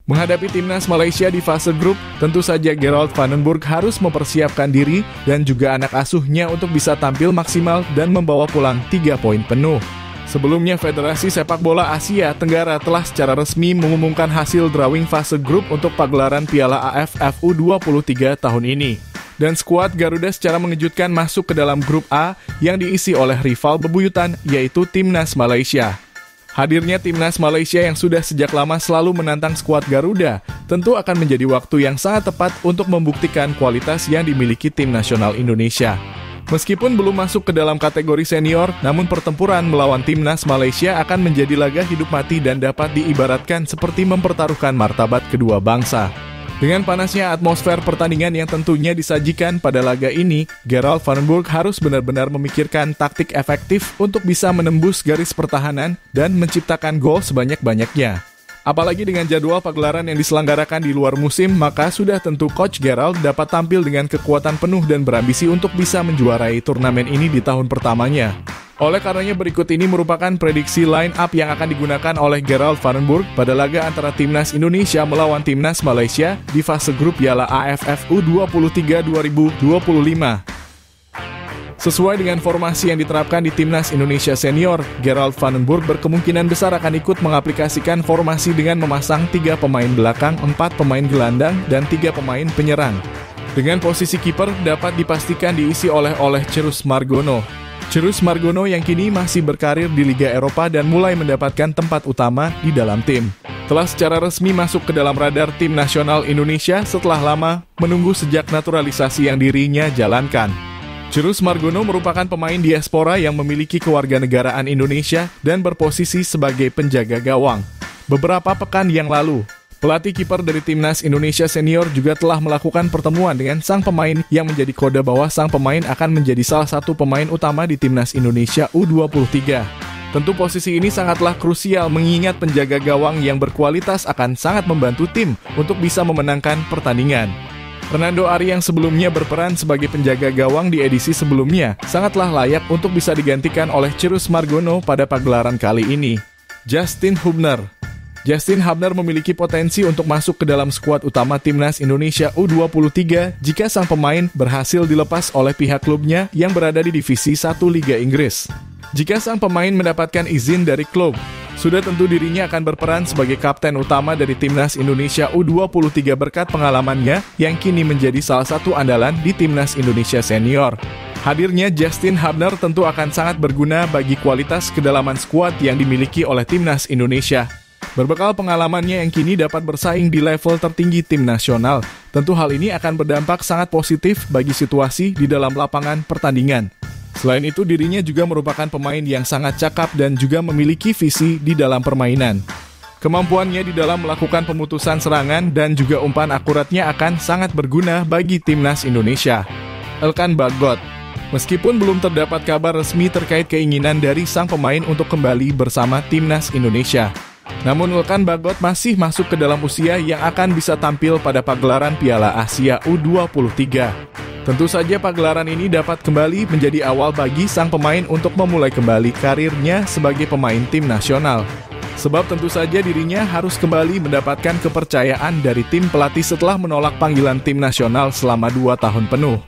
Menghadapi timnas Malaysia di fase grup, tentu saja Gerald Vandenberg harus mempersiapkan diri dan juga anak asuhnya untuk bisa tampil maksimal dan membawa pulang 3 poin penuh. Sebelumnya, Federasi Sepak Bola Asia Tenggara telah secara resmi mengumumkan hasil drawing fase grup untuk pagelaran Piala AFF U23 tahun ini. Dan skuad Garuda secara mengejutkan masuk ke dalam grup A yang diisi oleh rival bebuyutan yaitu Timnas Malaysia. Hadirnya Timnas Malaysia yang sudah sejak lama selalu menantang skuad Garuda tentu akan menjadi waktu yang sangat tepat untuk membuktikan kualitas yang dimiliki tim nasional Indonesia. Meskipun belum masuk ke dalam kategori senior, namun pertempuran melawan Timnas Malaysia akan menjadi laga hidup mati dan dapat diibaratkan seperti mempertaruhkan martabat kedua bangsa. Dengan panasnya atmosfer pertandingan yang tentunya disajikan pada laga ini, Gerald Vandenberg harus benar-benar memikirkan taktik efektif untuk bisa menembus garis pertahanan dan menciptakan gol sebanyak-banyaknya. Apalagi dengan jadwal pagelaran yang diselenggarakan di luar musim, maka sudah tentu Coach Gerald dapat tampil dengan kekuatan penuh dan berambisi untuk bisa menjuarai turnamen ini di tahun pertamanya. Oleh karenanya berikut ini merupakan prediksi line up yang akan digunakan oleh Gerald Vandenberg pada laga antara Timnas Indonesia melawan Timnas Malaysia di fase grup Piala AFF U23 2025. Sesuai dengan formasi yang diterapkan di Timnas Indonesia Senior, Gerald Vandenberg berkemungkinan besar akan ikut mengaplikasikan formasi dengan memasang 3 pemain belakang, 4 pemain gelandang, dan 3 pemain penyerang. Dengan posisi kiper dapat dipastikan diisi oleh Cerus Margono. Cerus Margono yang kini masih berkarir di Liga Eropa dan mulai mendapatkan tempat utama di dalam tim. Telah secara resmi masuk ke dalam radar tim nasional Indonesia setelah lama menunggu sejak naturalisasi yang dirinya jalankan. Cerus Margono merupakan pemain diaspora yang memiliki kewarganegaraan Indonesia dan berposisi sebagai penjaga gawang. Beberapa pekan yang lalu, pelatih kiper dari Timnas Indonesia Senior juga telah melakukan pertemuan dengan sang pemain yang menjadi kode bahwa sang pemain akan menjadi salah satu pemain utama di Timnas Indonesia U23. Tentu posisi ini sangatlah krusial mengingat penjaga gawang yang berkualitas akan sangat membantu tim untuk bisa memenangkan pertandingan. Fernando Ari yang sebelumnya berperan sebagai penjaga gawang di edisi sebelumnya sangatlah layak untuk bisa digantikan oleh Cerus Margono pada pagelaran kali ini. Justin Hubner memiliki potensi untuk masuk ke dalam skuad utama Timnas Indonesia U23 jika sang pemain berhasil dilepas oleh pihak klubnya yang berada di Divisi 1 Liga Inggris. Jika sang pemain mendapatkan izin dari klub, sudah tentu dirinya akan berperan sebagai kapten utama dari Timnas Indonesia U23 berkat pengalamannya yang kini menjadi salah satu andalan di Timnas Indonesia Senior. Hadirnya Justin Hubner tentu akan sangat berguna bagi kualitas kedalaman skuad yang dimiliki oleh Timnas Indonesia. Berbekal pengalamannya yang kini dapat bersaing di level tertinggi tim nasional, tentu hal ini akan berdampak sangat positif bagi situasi di dalam lapangan pertandingan. Selain itu, dirinya juga merupakan pemain yang sangat cakap dan juga memiliki visi di dalam permainan. Kemampuannya di dalam melakukan pemutusan serangan dan juga umpan akuratnya akan sangat berguna bagi Timnas Indonesia. Elkan Bagot. Meskipun belum terdapat kabar resmi terkait keinginan dari sang pemain untuk kembali bersama Timnas Indonesia, namun Elkan Bagot masih masuk ke dalam usia yang akan bisa tampil pada pagelaran Piala Asia U23. Tentu saja pagelaran ini dapat kembali menjadi awal bagi sang pemain untuk memulai kembali karirnya sebagai pemain tim nasional. Sebab tentu saja dirinya harus kembali mendapatkan kepercayaan dari tim pelatih setelah menolak panggilan tim nasional selama 2 tahun penuh.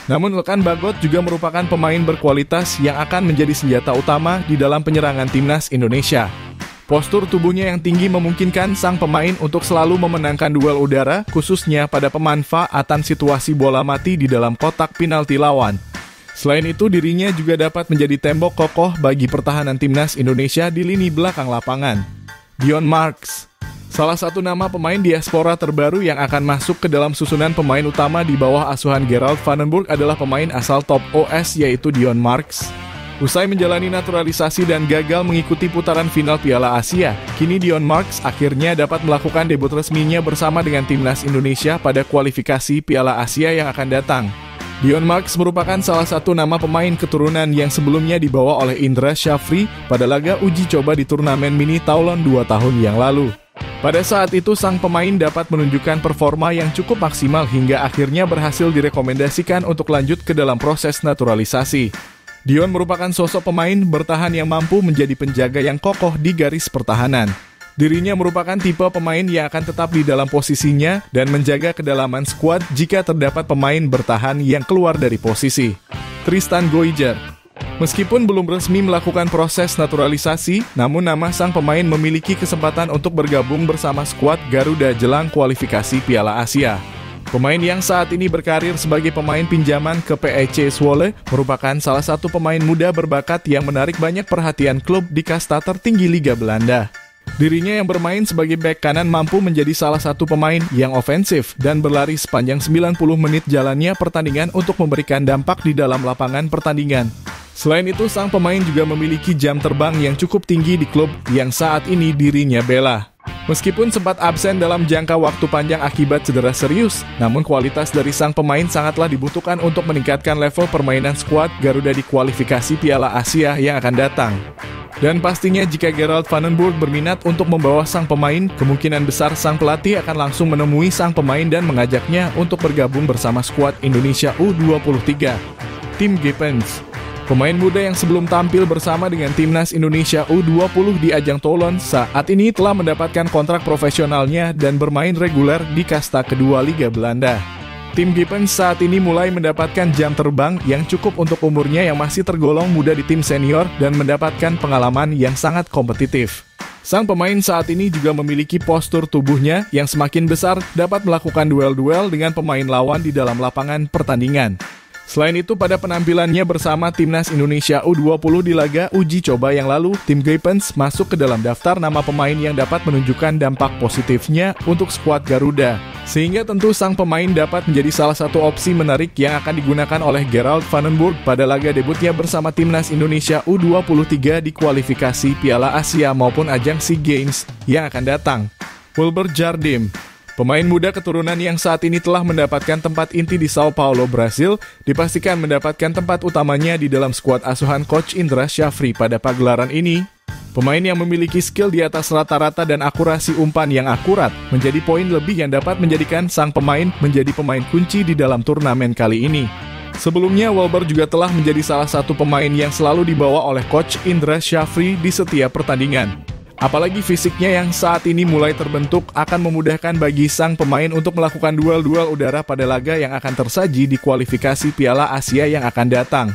Namun Elkan Bagot juga merupakan pemain berkualitas yang akan menjadi senjata utama di dalam penyerangan Timnas Indonesia. Postur tubuhnya yang tinggi memungkinkan sang pemain untuk selalu memenangkan duel udara, khususnya pada pemanfaatan situasi bola mati di dalam kotak penalti lawan. Selain itu, dirinya juga dapat menjadi tembok kokoh bagi pertahanan Timnas Indonesia di lini belakang lapangan. Dion Marks, salah satu nama pemain diaspora terbaru yang akan masuk ke dalam susunan pemain utama di bawah asuhan Gerald Vandenberg adalah pemain asal Top OS yaitu Dion Marks. Usai menjalani naturalisasi dan gagal mengikuti putaran final Piala Asia, kini Dion Marks akhirnya dapat melakukan debut resminya bersama dengan Timnas Indonesia pada kualifikasi Piala Asia yang akan datang. Dion Marks merupakan salah satu nama pemain keturunan yang sebelumnya dibawa oleh Indra Syafri pada laga uji coba di turnamen mini Toulon 2 tahun yang lalu. Pada saat itu, sang pemain dapat menunjukkan performa yang cukup maksimal hingga akhirnya berhasil direkomendasikan untuk lanjut ke dalam proses naturalisasi. Dion merupakan sosok pemain bertahan yang mampu menjadi penjaga yang kokoh di garis pertahanan. Dirinya merupakan tipe pemain yang akan tetap di dalam posisinya dan menjaga kedalaman skuad jika terdapat pemain bertahan yang keluar dari posisi. Tristan Goijer. Meskipun belum resmi melakukan proses naturalisasi, namun nama sang pemain memiliki kesempatan untuk bergabung bersama skuad Garuda jelang kualifikasi Piala Asia. Pemain yang saat ini berkarir sebagai pemain pinjaman ke PEC Zwolle merupakan salah satu pemain muda berbakat yang menarik banyak perhatian klub di kasta tertinggi Liga Belanda. Dirinya yang bermain sebagai bek kanan mampu menjadi salah satu pemain yang ofensif dan berlari sepanjang 90 menit jalannya pertandingan untuk memberikan dampak di dalam lapangan pertandingan. Selain itu, sang pemain juga memiliki jam terbang yang cukup tinggi di klub yang saat ini dirinya bela. Meskipun sempat absen dalam jangka waktu panjang akibat cedera serius, namun kualitas dari sang pemain sangatlah dibutuhkan untuk meningkatkan level permainan skuad Garuda di kualifikasi Piala Asia yang akan datang. Dan pastinya jika Gerald van den Burg berminat untuk membawa sang pemain, kemungkinan besar sang pelatih akan langsung menemui sang pemain dan mengajaknya untuk bergabung bersama skuad Indonesia U23. Tim Gippens. Pemain muda yang sebelum tampil bersama dengan timnas Indonesia U20 di ajang Toulon saat ini telah mendapatkan kontrak profesionalnya dan bermain reguler di kasta kedua Liga Belanda. Tim Gippens saat ini mulai mendapatkan jam terbang yang cukup untuk umurnya yang masih tergolong muda di tim senior dan mendapatkan pengalaman yang sangat kompetitif. Sang pemain saat ini juga memiliki postur tubuhnya yang semakin besar dapat melakukan duel-duel dengan pemain lawan di dalam lapangan pertandingan. Selain itu, pada penampilannya bersama timnas Indonesia U20 di laga uji coba yang lalu, tim Gippens masuk ke dalam daftar nama pemain yang dapat menunjukkan dampak positifnya untuk skuad Garuda. Sehingga tentu sang pemain dapat menjadi salah satu opsi menarik yang akan digunakan oleh Gerald van den Burg pada laga debutnya bersama timnas Indonesia U23 di kualifikasi Piala Asia maupun ajang SEA Games yang akan datang. Wilber Jardim. Pemain muda keturunan yang saat ini telah mendapatkan tempat inti di Sao Paulo, Brasil, dipastikan mendapatkan tempat utamanya di dalam skuad asuhan Coach Indra Syafri pada pagelaran ini. Pemain yang memiliki skill di atas rata-rata dan akurasi umpan yang akurat menjadi poin lebih yang dapat menjadikan sang pemain menjadi pemain kunci di dalam turnamen kali ini. Sebelumnya, Wilber juga telah menjadi salah satu pemain yang selalu dibawa oleh Coach Indra Syafri di setiap pertandingan. Apalagi fisiknya yang saat ini mulai terbentuk akan memudahkan bagi sang pemain untuk melakukan duel-duel udara pada laga yang akan tersaji di kualifikasi Piala Asia yang akan datang.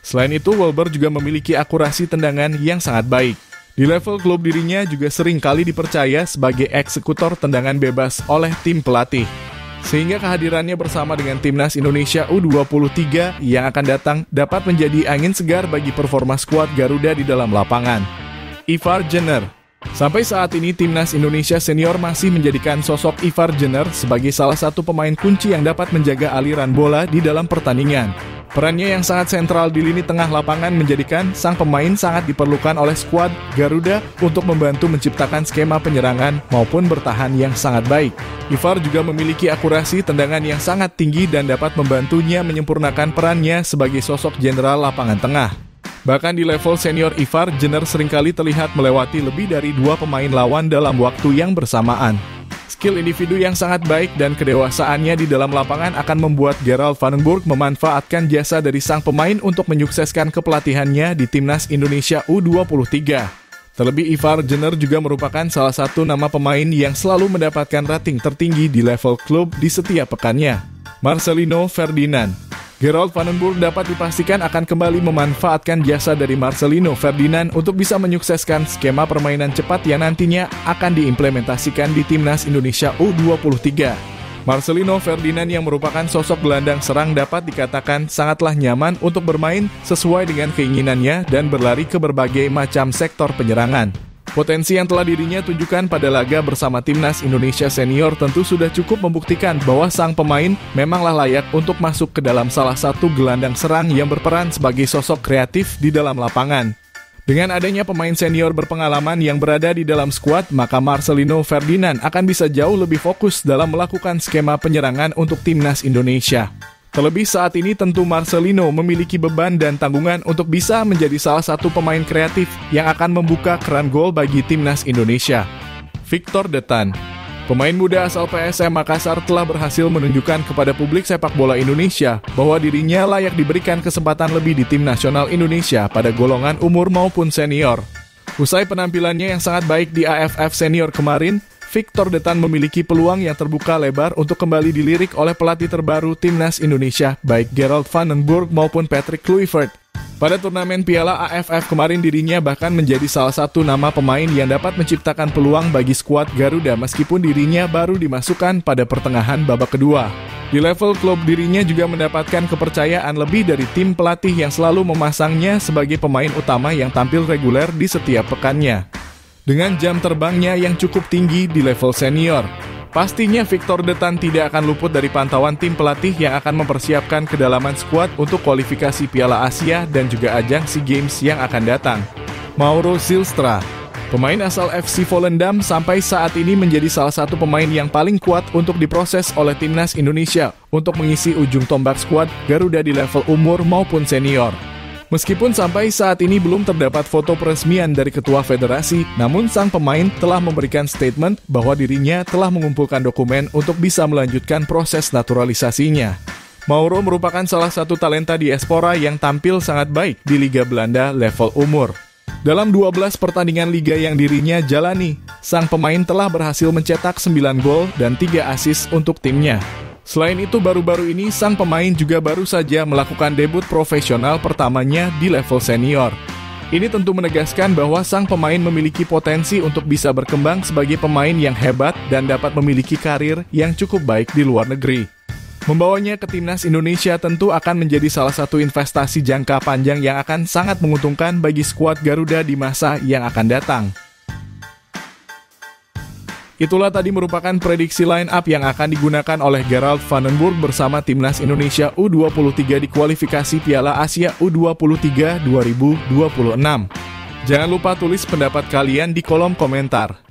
Selain itu, Wilber juga memiliki akurasi tendangan yang sangat baik. Di level klub dirinya juga sering kali dipercaya sebagai eksekutor tendangan bebas oleh tim pelatih. Sehingga kehadirannya bersama dengan timnas Indonesia U23 yang akan datang dapat menjadi angin segar bagi performa skuad Garuda di dalam lapangan. Ivar Jenner. Sampai saat ini timnas Indonesia senior masih menjadikan sosok Ivar Jenner sebagai salah satu pemain kunci yang dapat menjaga aliran bola di dalam pertandingan. Perannya yang sangat sentral di lini tengah lapangan menjadikan sang pemain sangat diperlukan oleh skuad Garuda untuk membantu menciptakan skema penyerangan maupun bertahan yang sangat baik. Ivar juga memiliki akurasi tendangan yang sangat tinggi dan dapat membantunya menyempurnakan perannya sebagai sosok jenderal lapangan tengah. Bahkan di level senior Ivar, Jenner seringkali terlihat melewati lebih dari 2 pemain lawan dalam waktu yang bersamaan. Skill individu yang sangat baik dan kedewasaannya di dalam lapangan akan membuat Gerald van den Burg memanfaatkan jasa dari sang pemain untuk menyukseskan kepelatihannya di timnas Indonesia U23. Terlebih Ivar Jenner juga merupakan salah satu nama pemain yang selalu mendapatkan rating tertinggi di level klub di setiap pekannya. Marcelino Ferdinand. Gerald van den Burg dapat dipastikan akan kembali memanfaatkan jasa dari Marcelino Ferdinand untuk bisa menyukseskan skema permainan cepat yang nantinya akan diimplementasikan di timnas Indonesia U23. Marcelino Ferdinand yang merupakan sosok gelandang serang dapat dikatakan sangatlah nyaman untuk bermain sesuai dengan keinginannya dan berlari ke berbagai macam sektor penyerangan. Potensi yang telah dirinya tunjukkan pada laga bersama timnas Indonesia senior tentu sudah cukup membuktikan bahwa sang pemain memanglah layak untuk masuk ke dalam salah satu gelandang serang yang berperan sebagai sosok kreatif di dalam lapangan. Dengan adanya pemain senior berpengalaman yang berada di dalam skuad, maka Marcelino Ferdinand akan bisa jauh lebih fokus dalam melakukan skema penyerangan untuk timnas Indonesia. Terlebih saat ini tentu Marcelino memiliki beban dan tanggungan untuk bisa menjadi salah satu pemain kreatif yang akan membuka keran gol bagi timnas Indonesia. Victor Detan. Pemain muda asal PSM Makassar telah berhasil menunjukkan kepada publik sepak bola Indonesia bahwa dirinya layak diberikan kesempatan lebih di tim nasional Indonesia pada golongan umur maupun senior. Usai penampilannya yang sangat baik di AFF Senior kemarin, Victor Detan memiliki peluang yang terbuka lebar untuk kembali dilirik oleh pelatih terbaru Timnas Indonesia, baik Gerald van den Burg maupun Patrick Kluivert. Pada turnamen Piala AFF kemarin dirinya bahkan menjadi salah satu nama pemain yang dapat menciptakan peluang bagi skuad Garuda meskipun dirinya baru dimasukkan pada pertengahan babak kedua. Di level klub dirinya juga mendapatkan kepercayaan lebih dari tim pelatih yang selalu memasangnya sebagai pemain utama yang tampil reguler di setiap pekannya. Dengan jam terbangnya yang cukup tinggi di level senior, pastinya Victor Detan tidak akan luput dari pantauan tim pelatih yang akan mempersiapkan kedalaman skuad untuk kualifikasi Piala Asia dan juga ajang SEA Games yang akan datang. Mauro Zylstra, pemain asal FC Volendam, sampai saat ini menjadi salah satu pemain yang paling kuat untuk diproses oleh Timnas Indonesia untuk mengisi ujung tombak skuad Garuda di level umur maupun senior. Meskipun sampai saat ini belum terdapat foto peresmian dari ketua federasi, namun sang pemain telah memberikan statement bahwa dirinya telah mengumpulkan dokumen untuk bisa melanjutkan proses naturalisasinya. Mauro merupakan salah satu talenta diaspora yang tampil sangat baik di Liga Belanda level umur. Dalam 12 pertandingan liga yang dirinya jalani, sang pemain telah berhasil mencetak 9 gol dan 3 assist untuk timnya. Selain itu, baru-baru ini sang pemain juga baru saja melakukan debut profesional pertamanya di level senior. Ini tentu menegaskan bahwa sang pemain memiliki potensi untuk bisa berkembang sebagai pemain yang hebat dan dapat memiliki karir yang cukup baik di luar negeri. Membawanya ke Timnas Indonesia tentu akan menjadi salah satu investasi jangka panjang yang akan sangat menguntungkan bagi skuad Garuda di masa yang akan datang. Itulah tadi merupakan prediksi line up yang akan digunakan oleh Gerald van den Burg bersama Timnas Indonesia U23 di kualifikasi Piala Asia U23 2026. Jangan lupa tulis pendapat kalian di kolom komentar.